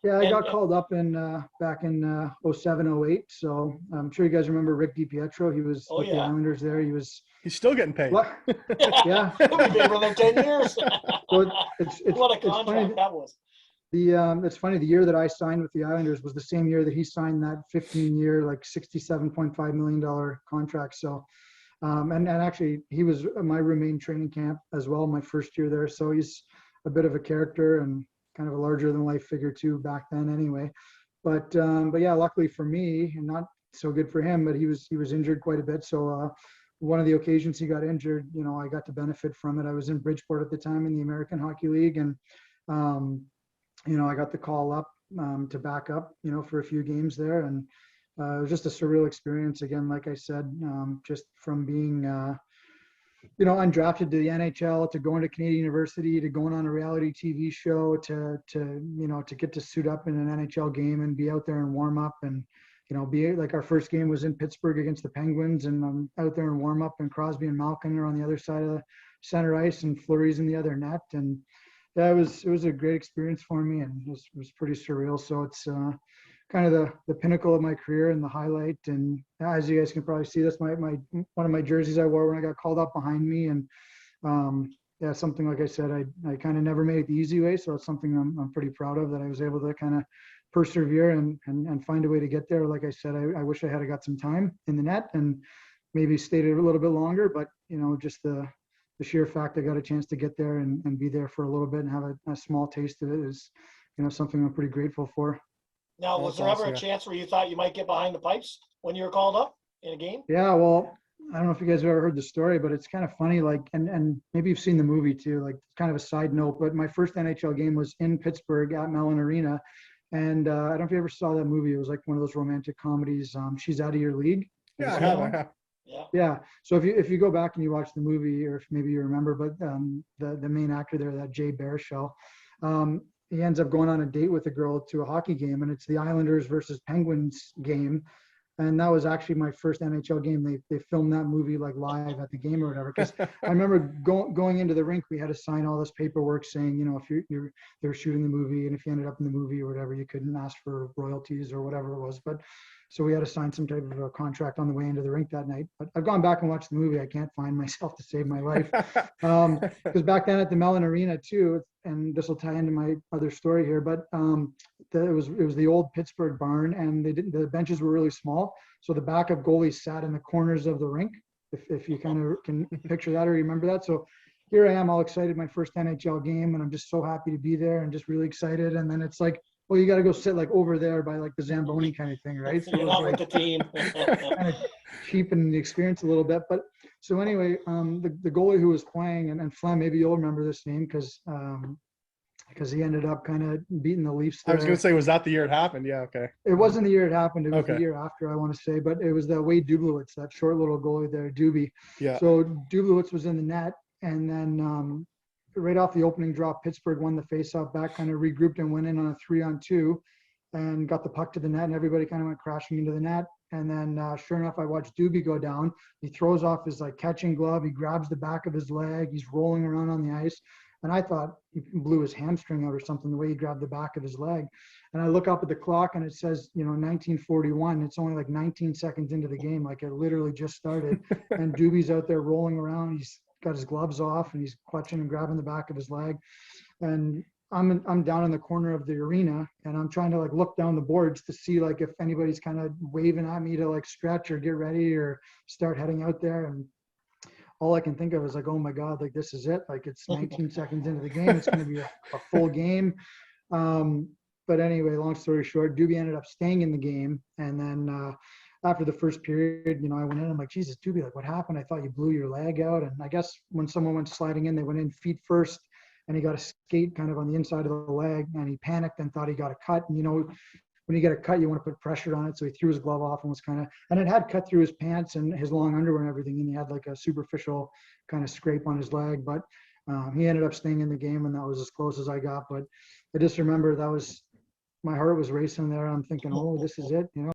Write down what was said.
Yeah, I got called up in back in 07, 08. So I'm sure you guys remember Rick DiPietro. He was with the Islanders there. He's still getting paid. Yeah. We've been for another 10 years. So What a contract that was. It's funny, the year that I signed with the Islanders was the same year that he signed that 15-year, like $67.5 million contract. So, and actually he was my roommate in training camp as well, my first year there. So he's a bit of a character and kind of a larger than life figure too back then anyway. But yeah, luckily for me, and not so good for him, but he was injured quite a bit. So one of the occasions he got injured, I got to benefit from it. I was in Bridgeport at the time in the American Hockey League, and I got the call up to back up, for a few games there. And it was just a surreal experience. Again, like I said, just from being, undrafted to the NHL, to going to Canadian University, to going on a reality TV show, to get to suit up in an NHL game and be out there and warm up. And, be like our first game was in Pittsburgh against the Penguins, and I'm out there and warm up, and Crosby and Malkin are on the other side of the center ice, and Fleury's in the other net. And yeah, it was a great experience for me, and it was pretty surreal. So it's kind of the pinnacle of my career and the highlight. And as you guys can probably see, that's my one of my jerseys I wore when I got called up behind me. And yeah, something, like I said, I kind of never made it the easy way. So it's something I'm pretty proud of, that I was able to kind of persevere and find a way to get there. Like I said, I wish I had got some time in the net and maybe stayed a little bit longer, but just the sheer fact I got a chance to get there and be there for a little bit and have a small taste of it is, something I'm pretty grateful for. Now, was there ever a chance where you thought you might get behind the pipes when you were called up in a game? Yeah, well, I don't know if you guys have ever heard the story, but it's kind of funny, like, and maybe you've seen the movie too, like kind of a side note, but my first NHL game was in Pittsburgh at Mellon Arena. And I don't know if you ever saw that movie. It was like one of those romantic comedies, She's Out of Your League. Yeah, I have. Yeah. So if you go back and you watch the movie, or if maybe you remember, but the main actor there, that Jay Baruchel, he ends up going on a date with a girl to a hockey game, and it's the Islanders versus Penguins game. And that was actually my first NHL game. They filmed that movie like live at the game or whatever. Because I remember going into the rink, we had to sign all this paperwork saying, if they're shooting the movie, and if you ended up in the movie or whatever, you couldn't ask for royalties or whatever it was. But so we had to sign some type of a contract on the way into the rink that night. But I've gone back and watched the movie. I can't find myself to save my life. Because back then at the Mellon Arena too, and this will tie into my other story here, but it was the old Pittsburgh barn, and the benches were really small. So the backup goalies sat in the corners of the rink, if you kind of can picture that or remember that. So here I am, all excited, my first NHL game, and I'm just so happy to be there and just really excited. And then it's like, well, you got to go sit like over there by like the Zamboni kind of thing, right? So you're not with the team. Kind of cheapen the experience a little bit. But so anyway, the goalie who was playing, and Flem, maybe you'll remember this name because he ended up kind of beating the Leafs there. I was going to say, was that the year it happened? Yeah, okay. It wasn't the year it happened. It was the year after, I want to say. But it was the Wade Dublowitz, that short little goalie there, Doobie. Yeah. So Dublowitz was in the net, and then right off the opening draw, Pittsburgh won the faceoff back, kind of regrouped and went in on a 3-on-2 and got the puck to the net, and everybody kind of went crashing into the net. And then sure enough, I watched Doobie go down. He throws off his like catching glove. He grabs the back of his leg. He's rolling around on the ice. And I thought he blew his hamstring out or something, the way he grabbed the back of his leg. And I look up at the clock and it says, 1941. It's only like 19 seconds into the game. Like it literally just started. And Doobie's out there rolling around. He's got his gloves off and he's clutching and grabbing the back of his leg. And I'm down in the corner of the arena, and I'm trying to like look down the boards to see like if anybody's kind of waving at me to like stretch or get ready or start heading out there. And all I can think of is like, oh my God, like this is it. Like it's 19 seconds into the game. It's going to be a full game. But anyway, long story short, Doobie ended up staying in the game. And then after the first period, I went in, I'm like, Jesus, Doobie, like what happened? I thought you blew your leg out. And I guess when someone went sliding in, they went in feet first, and he got a skate kind of on the inside of the leg, and he panicked and thought he got a cut. And, when you get a cut, you want to put pressure on it. So he threw his glove off and was and it had cut through his pants and his long underwear and everything. And he had like a superficial kind of scrape on his leg, but he ended up staying in the game, and that was as close as I got. But I just remember my heart was racing there. I'm thinking, oh, this is it,